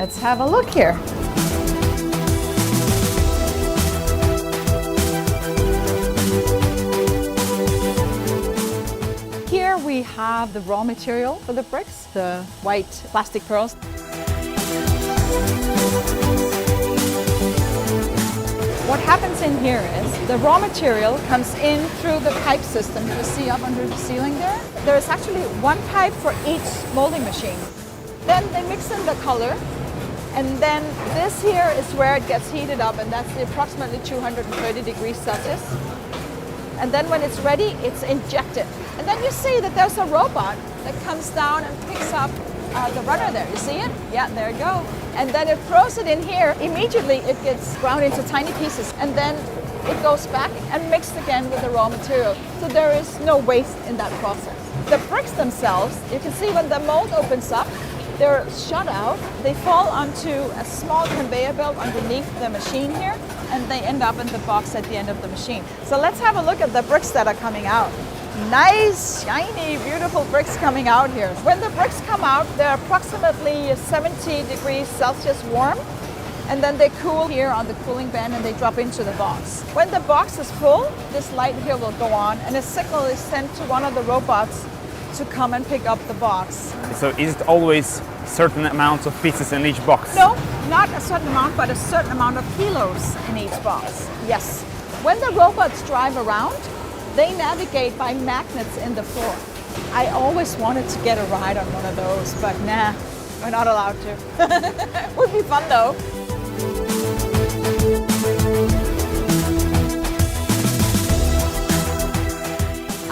Let's have a look here. Here we have the raw material for the bricks, the white plastic pearls. What happens in here is the raw material comes in through the pipe system you see up under the ceiling there. There is actually one pipe for each molding machine. Then they mix in the color, and then this here is where it gets heated up, and that's approximately 230 degrees Celsius. And then when it's ready, it's injected. And then you see that there's a robot that comes down and picks up the runner there. You see it? Yeah, there you go. And then it throws it in here. Immediately it gets ground into tiny pieces, and then it goes back and mixed again with the raw material. So there is no waste in that process. The bricks themselves, you can see when the mold opens up, they're shut out. They fall onto a small conveyor belt underneath the machine here, and they end up in the box at the end of the machine. So let's have a look at the bricks that are coming out. Nice, shiny, beautiful bricks coming out here. When the bricks come out, they're approximately 70 degrees Celsius warm, and then they cool here on the cooling band and they drop into the box. When the box is full, this light here will go on, and a signal is sent to one of the robots to come and pick up the box. So is it always certain amounts of pieces in each box? No, not a certain amount, but a certain amount of kilos in each box. Yes. When the robots drive around, they navigate by magnets in the floor. I always wanted to get a ride on one of those, but nah, we're not allowed to. Would be fun though.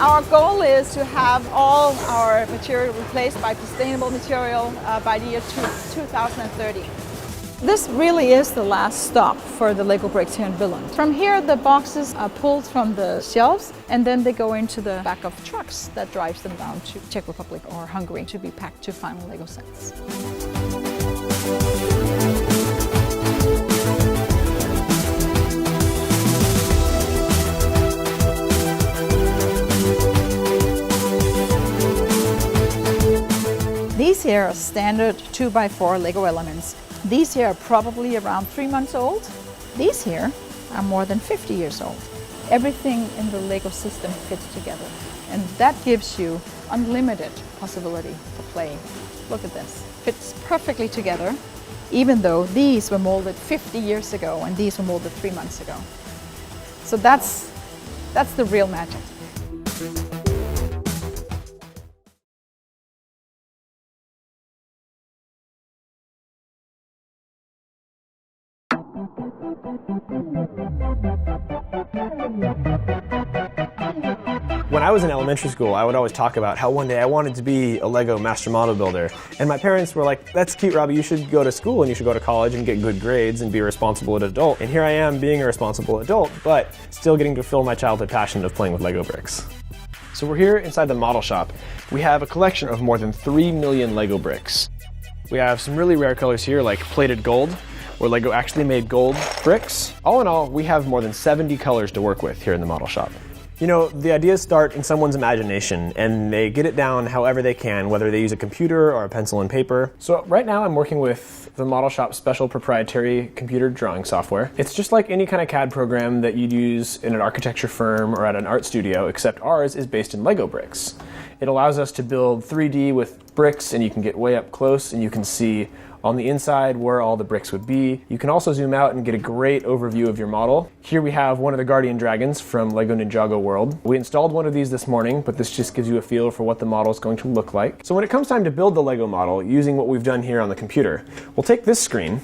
Our goal is to have all our material replaced by sustainable material by the year 2030. This really is the last stop for the Lego bricks here in Billund. From here, the boxes are pulled from the shelves, and then they go into the back of trucks that drives them down to Czech Republic or Hungary to be packed to final Lego sets. These here are standard 2x4 Lego elements. These here are probably around 3 months old. These here are more than 50 years old. Everything in the Lego system fits together, and that gives you unlimited possibility for play. Look at this. Fits perfectly together, even though these were molded 50 years ago and these were molded 3 months ago. So that's the real magic. When I was in elementary school, I would always talk about how one day I wanted to be a Lego master model builder. And my parents were like, that's cute, Robbie, you should go to school and you should go to college and get good grades and be a responsible adult. And here I am being a responsible adult, but still getting to fulfill my childhood passion of playing with Lego bricks. So we're here inside the model shop. We have a collection of more than 3 million Lego bricks. We have some really rare colors here like plated gold, where Lego actually made gold bricks. All in all, we have more than 70 colors to work with here in the model shop. You know, the ideas start in someone's imagination, and they get it down however they can, whether they use a computer or a pencil and paper. So right now I'm working with the model shop's special proprietary computer drawing software. It's just like any kind of CAD program that you'd use in an architecture firm or at an art studio, except ours is based in Lego bricks. It allows us to build 3D with bricks, and you can get way up close and you can see on the inside where all the bricks would be. You can also zoom out and get a great overview of your model. Here we have one of the Guardian Dragons from Lego Ninjago World. We installed one of these this morning, but this just gives you a feel for what the model is going to look like. So when it comes time to build the Lego model using what we've done here on the computer, we'll take this screen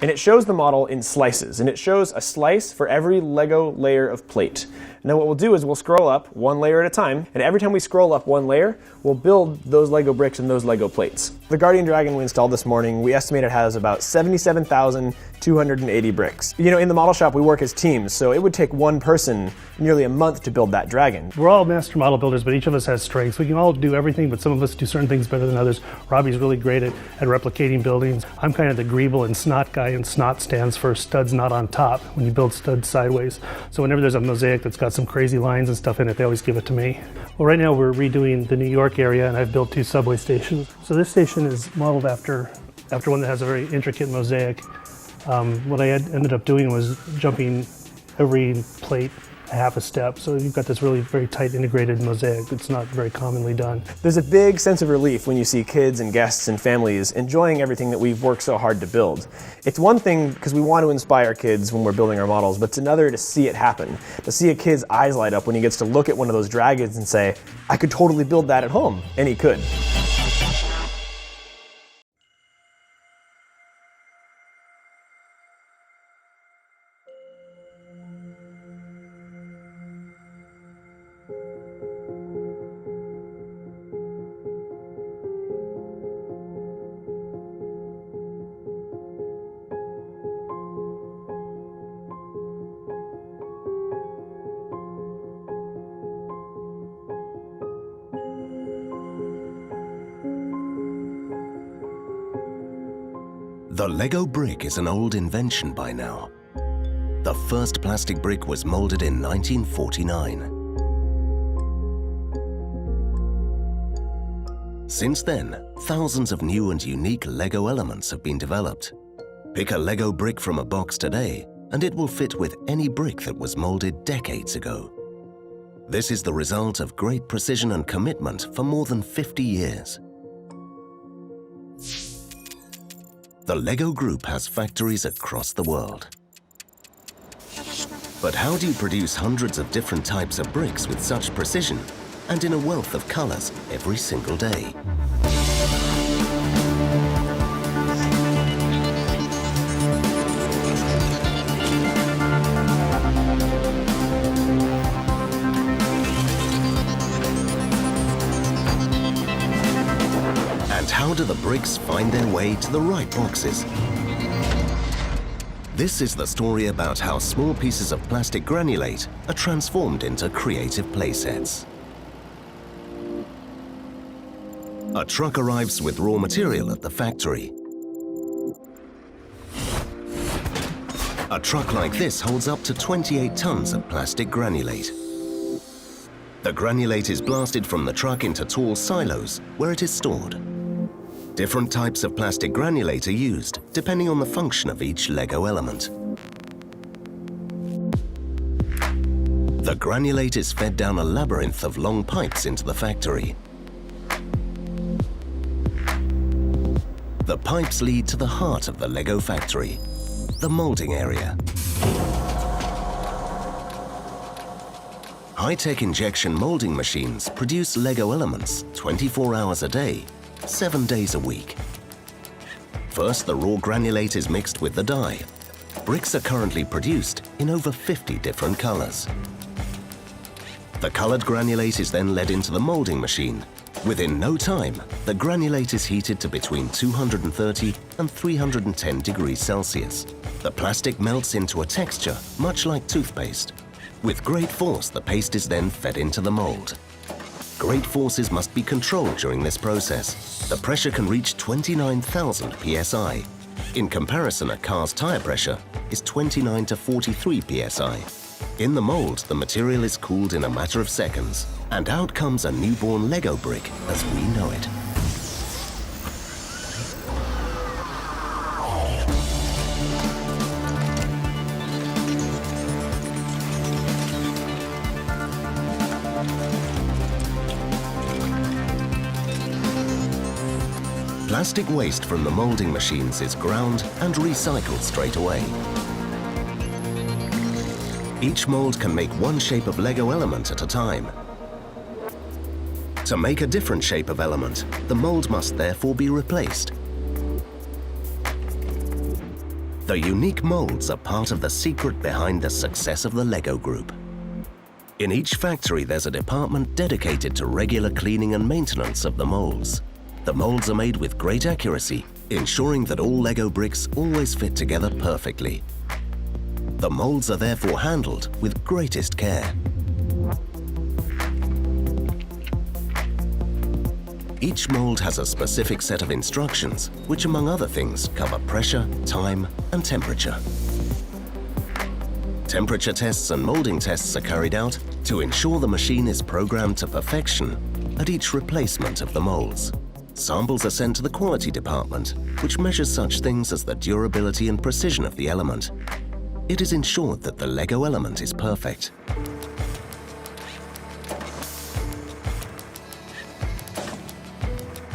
and it shows the model in slices, and it shows a slice for every Lego layer of plate. Now what we'll do is we'll scroll up one layer at a time, and every time we scroll up one layer, we'll build those Lego bricks and those Lego plates. The Guardian Dragon we installed this morning, we estimate it has about 77,280 bricks. You know, in the model shop we work as teams, so it would take one person nearly a month to build that dragon. We're all master model builders, but each of us has strengths. We can all do everything, but some of us do certain things better than others. Robbie's really great at replicating buildings. I'm kind of the greeble and snot guy, and snot stands for studs not on top when you build studs sideways. So whenever there's a mosaic that's got some crazy lines and stuff in it, they always give it to me. Well, right now we're redoing the New York area, and I've built 2 subway stations. So this station is modeled after After one that has a very intricate mosaic, what I ended up doing was jumping every plate a half a step. So you've got this really very tight integrated mosaic that's not very commonly done. There's a big sense of relief when you see kids and guests and families enjoying everything that we've worked so hard to build. It's one thing because we want to inspire kids when we're building our models, but it's another to see it happen. To see a kid's eyes light up when he gets to look at one of those dragons and say, I could totally build that at home. And he could. The Lego brick is an old invention by now. The first plastic brick was molded in 1949. Since then, thousands of new and unique Lego elements have been developed. Pick a Lego brick from a box today, and it will fit with any brick that was molded decades ago. This is the result of great precision and commitment for more than 50 years. The Lego Group has factories across the world. But how do you produce hundreds of different types of bricks with such precision and in a wealth of colors every single day? And how do the bricks find their way to the right boxes? This is the story about how small pieces of plastic granulate are transformed into creative playsets. A truck arrives with raw material at the factory. A truck like this holds up to 28 tons of plastic granulate. The granulate is blasted from the truck into tall silos where it is stored. Different types of plastic granulate are used, depending on the function of each Lego element. The granulate is fed down a labyrinth of long pipes into the factory. The pipes lead to the heart of the Lego factory, the molding area. High-tech injection molding machines produce Lego elements 24 hours a day, 7 days a week. First, the raw granulate is mixed with the dye. Bricks are currently produced in over 50 different colors. The colored granulate is then led into the molding machine. Within no time, the granulate is heated to between 230 and 310 degrees Celsius. The plastic melts into a texture much like toothpaste. With great force, the paste is then fed into the mold. Great forces must be controlled during this process. The pressure can reach 29,000 psi. In comparison, a car's tire pressure is 29 to 43 psi. In the mold, the material is cooled in a matter of seconds, and out comes a newborn Lego brick as we know it. Plastic waste from the molding machines is ground and recycled straight away. Each mold can make one shape of Lego element at a time. To make a different shape of element, the mold must therefore be replaced. The unique molds are part of the secret behind the success of the Lego Group. In each factory, there's a department dedicated to regular cleaning and maintenance of the molds. The molds are made with great accuracy, ensuring that all Lego bricks always fit together perfectly. The molds are therefore handled with greatest care. Each mold has a specific set of instructions, which among other things cover pressure, time, and temperature. Temperature tests and molding tests are carried out to ensure the machine is programmed to perfection at each replacement of the molds. Samples are sent to the quality department, which measures such things as the durability and precision of the element. It is ensured that the Lego element is perfect.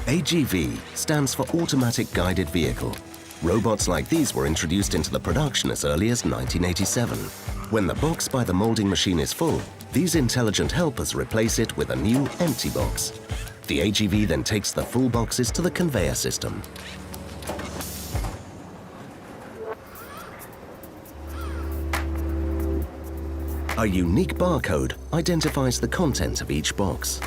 AGV stands for Automatic Guided Vehicle. Robots like these were introduced into the production as early as 1987. When the box by the molding machine is full, these intelligent helpers replace it with a new empty box. The AGV then takes the full boxes to the conveyor system. A unique barcode identifies the content of each box.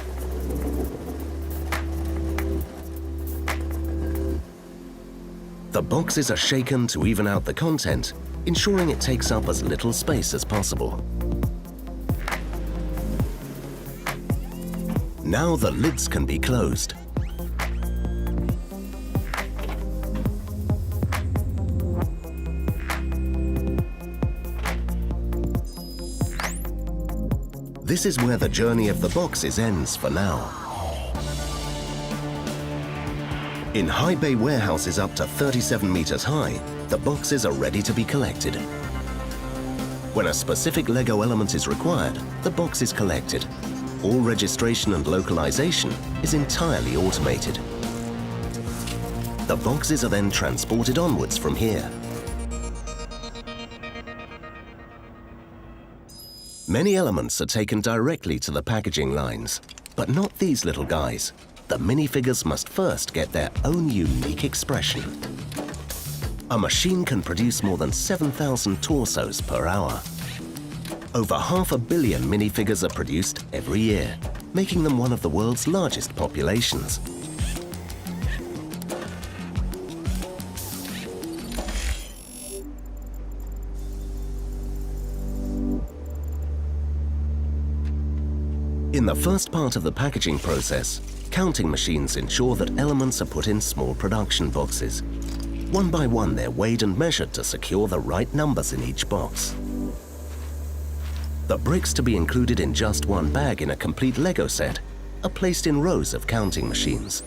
The boxes are shaken to even out the content, ensuring it takes up as little space as possible. Now the lids can be closed. This is where the journey of the boxes ends for now. In high bay warehouses up to 37 meters high, the boxes are ready to be collected. When a specific Lego element is required, the box is collected. All registration and localization is entirely automated. The boxes are then transported onwards from here. Many elements are taken directly to the packaging lines, but not these little guys. The minifigures must first get their own unique expression. A machine can produce more than 7,000 torsos per hour. Over 500 million minifigures are produced every year, making them one of the world's largest populations. In the first part of the packaging process, counting machines ensure that elements are put in small production boxes. One by one, they're weighed and measured to secure the right numbers in each box. The bricks to be included in just one bag in a complete Lego set are placed in rows of counting machines.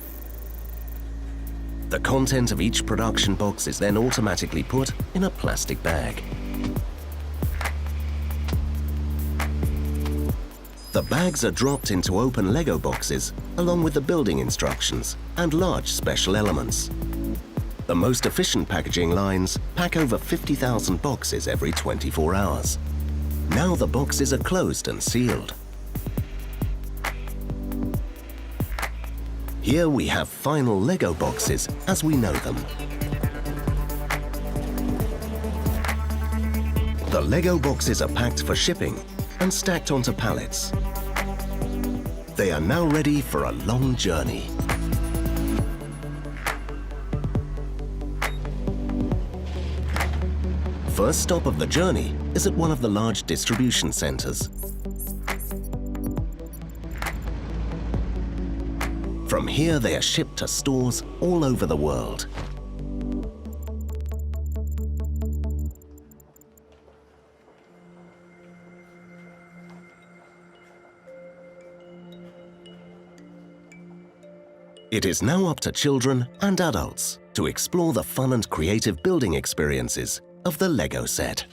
The content of each production box is then automatically put in a plastic bag. The bags are dropped into open Lego boxes along with the building instructions and large special elements. The most efficient packaging lines pack over 50,000 boxes every 24 hours. Now the boxes are closed and sealed. Here we have final Lego boxes as we know them. The Lego boxes are packed for shipping and stacked onto pallets. They are now ready for a long journey. First stop of the journey is at one of the large distribution centers. From here, they are shipped to stores all over the world. It is now up to children and adults to explore the fun and creative building experiences of the Lego set.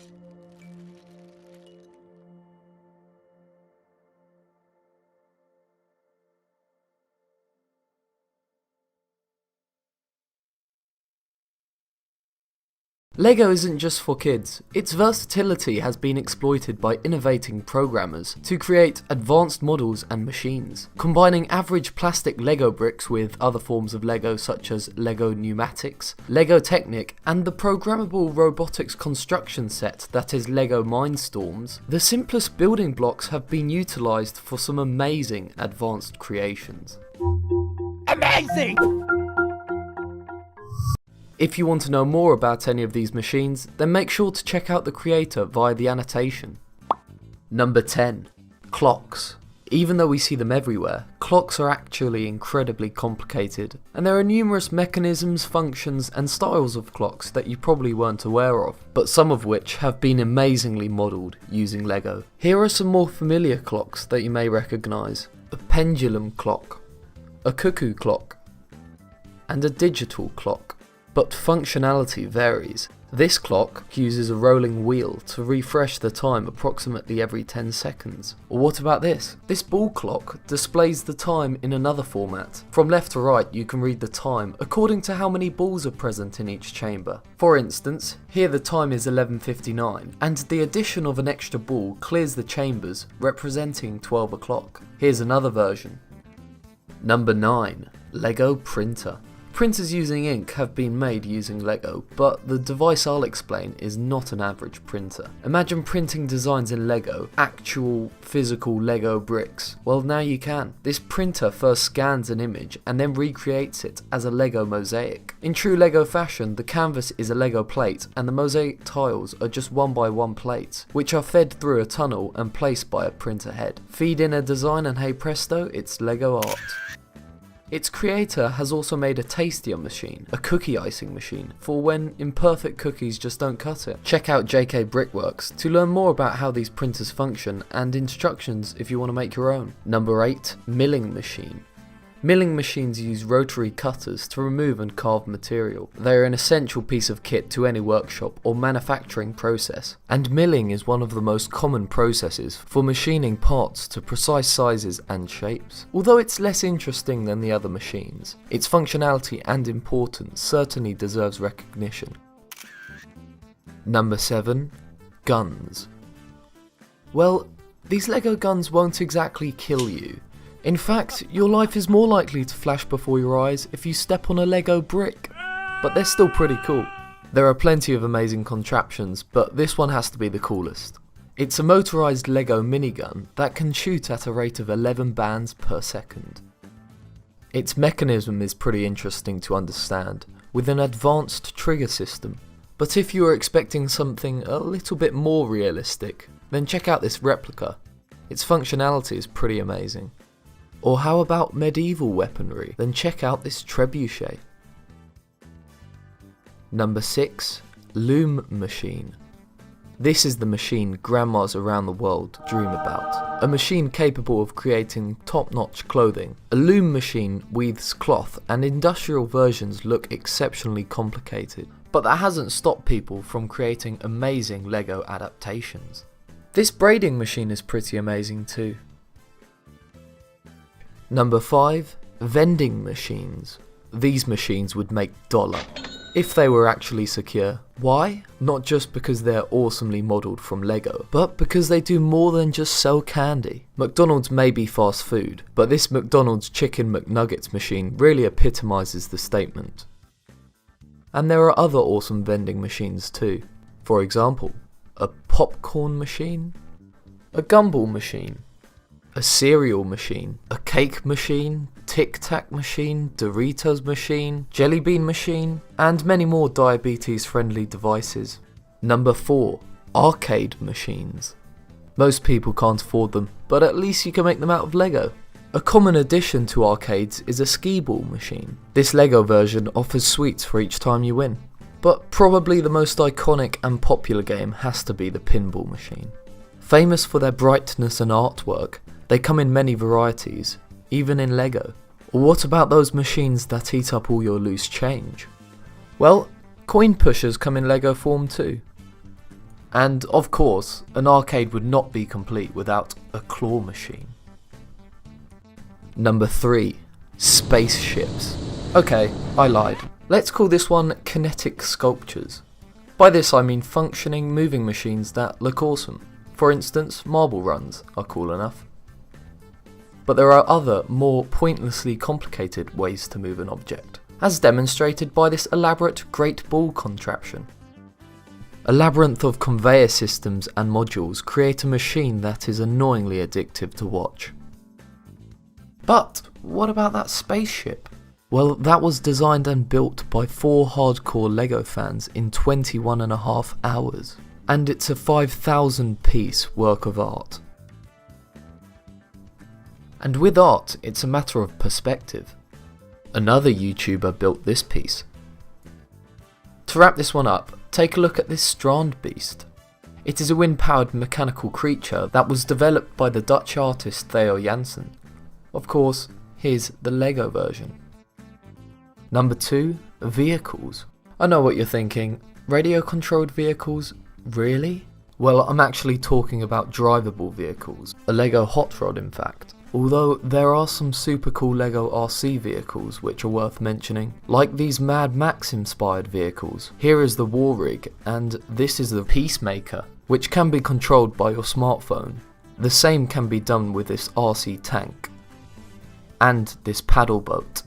Lego isn't just for kids. Its versatility has been exploited by innovating programmers to create advanced models and machines. Combining average plastic Lego bricks with other forms of Lego such as Lego Pneumatics, Lego Technic, and the programmable robotics construction set that is Lego Mindstorms, the simplest building blocks have been utilised for some amazing advanced creations. Amazing! If you want to know more about any of these machines, then make sure to check out the creator via the annotation. Number 10. Clocks. Even though we see them everywhere, clocks are actually incredibly complicated, and there are numerous mechanisms, functions, and styles of clocks that you probably weren't aware of, but some of which have been amazingly modelled using Lego. Here are some more familiar clocks that you may recognise. A pendulum clock, a cuckoo clock, and a digital clock, but functionality varies. This clock uses a rolling wheel to refresh the time approximately every 10 seconds. Or what about this? This ball clock displays the time in another format. From left to right you can read the time according to how many balls are present in each chamber. For instance, here the time is 11:59 and the addition of an extra ball clears the chambers, representing 12 o'clock. Here's another version. Number 9. Lego printer. Printers using ink have been made using Lego, but the device I'll explain is not an average printer. Imagine printing designs in Lego, actual physical Lego bricks. Well, now you can. This printer first scans an image and then recreates it as a Lego mosaic. In true Lego fashion, the canvas is a Lego plate and the mosaic tiles are just 1x1 plates, which are fed through a tunnel and placed by a printer head. Feed in a design and hey presto, it's Lego art. Its creator has also made a tastier machine, a cookie icing machine, for when imperfect cookies just don't cut it. Check out JK Brickworks to learn more about how these printers function and instructions if you want to make your own. Number 8. Milling machine. Milling machines use rotary cutters to remove and carve material. They are an essential piece of kit to any workshop or manufacturing process, and milling is one of the most common processes for machining parts to precise sizes and shapes. Although it's less interesting than the other machines, its functionality and importance certainly deserves recognition. Number 7. Guns. Well, these Lego guns won't exactly kill you. In fact, your life is more likely to flash before your eyes if you step on a Lego brick. But they're still pretty cool. There are plenty of amazing contraptions, but this one has to be the coolest. It's a motorized Lego minigun that can shoot at a rate of 11 bands per second. Its mechanism is pretty interesting to understand, with an advanced trigger system. But if you are expecting something a little bit more realistic, then check out this replica. Its functionality is pretty amazing. Or how about medieval weaponry? Then check out this trebuchet. Number 6. Loom machine. This is the machine grandmas around the world dream about. A machine capable of creating top-notch clothing. A loom machine weaves cloth and industrial versions look exceptionally complicated. But that hasn't stopped people from creating amazing Lego adaptations. This braiding machine is pretty amazing too. Number 5. Vending machines. These machines would make dollar if they were actually secure. Why? Not just because they're awesomely modelled from Lego, but because they do more than just sell candy. McDonald's may be fast food, but this McDonald's Chicken McNuggets machine really epitomises the statement. And there are other awesome vending machines too. For example, a popcorn machine, a gumball machine, a cereal machine, a cake machine, Tic Tac machine, Doritos machine, Jelly Bean machine, and many more diabetes friendly devices. Number 4. Arcade machines. Most people can't afford them, but at least you can make them out of Lego. A common addition to arcades is a skee ball machine. This Lego version offers sweets for each time you win. But probably the most iconic and popular game has to be the pinball machine. Famous for their brightness and artwork, they come in many varieties, even in Lego. Or what about those machines that eat up all your loose change? Well, coin pushers come in Lego form too. And of course, an arcade would not be complete without a claw machine. Number 3. Spaceships. Okay, I lied. Let's call this one kinetic sculptures. By this I mean functioning moving machines that look awesome. For instance, marble runs are cool enough. But there are other, more pointlessly complicated ways to move an object, as demonstrated by this elaborate Great Ball contraption. A labyrinth of conveyor systems and modules create a machine that is annoyingly addictive to watch. But what about that spaceship? Well, that was designed and built by 4 hardcore Lego fans in 21.5 hours, and it's a 5,000 piece work of art. And with art, it's a matter of perspective. Another YouTuber built this piece. To wrap this one up, take a look at this Strand Beast. It is a wind-powered mechanical creature that was developed by the Dutch artist Theo Jansen. Of course, here's the Lego version. Number 2, vehicles. I know what you're thinking, radio-controlled vehicles? Really? Well, I'm actually talking about drivable vehicles, a Lego hot rod in fact. Although there are some super cool Lego RC vehicles which are worth mentioning, like these Mad Max inspired vehicles. Here is the War Rig, and this is the Peacemaker, which can be controlled by your smartphone. The same can be done with this RC tank, and this paddle boat.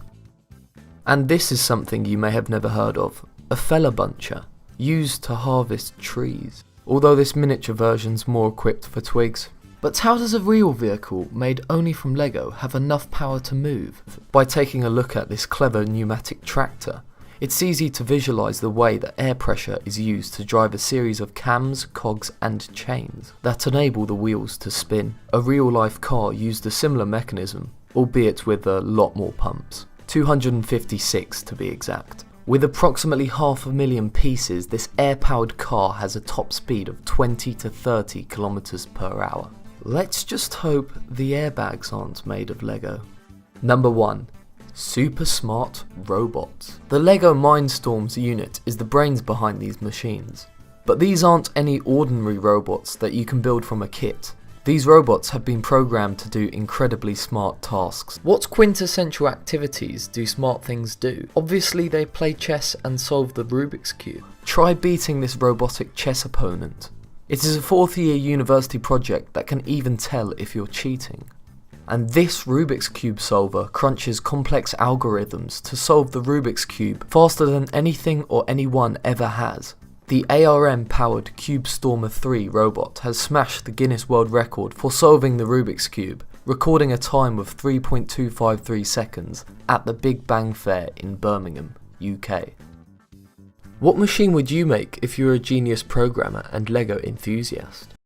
And this is something you may have never heard of, a fella buncher, used to harvest trees. Although this miniature version's more equipped for twigs. But how does a real vehicle made only from Lego have enough power to move? By taking a look at this clever pneumatic tractor, it's easy to visualise the way that air pressure is used to drive a series of cams, cogs and chains that enable the wheels to spin. A real life car used a similar mechanism, albeit with a lot more pumps. 256 to be exact. With approximately 500,000 pieces, this air-powered car has a top speed of 20 to 30 kilometers per hour. Let's just hope the airbags aren't made of Lego. Number 1. Super smart robots. The Lego Mindstorms unit is the brains behind these machines. But these aren't any ordinary robots that you can build from a kit. These robots have been programmed to do incredibly smart tasks. What quintessential activities do smart things do? Obviously they play chess and solve the Rubik's Cube. Try beating this robotic chess opponent. It is a 4th year university project that can even tell if you're cheating. And this Rubik's Cube solver crunches complex algorithms to solve the Rubik's Cube faster than anything or anyone ever has. The ARM-powered CubeStormer 3 robot has smashed the Guinness World Record for solving the Rubik's Cube, recording a time of 3.253 seconds at the Big Bang Fair in Birmingham, UK. What machine would you make if you were a genius programmer and Lego enthusiast?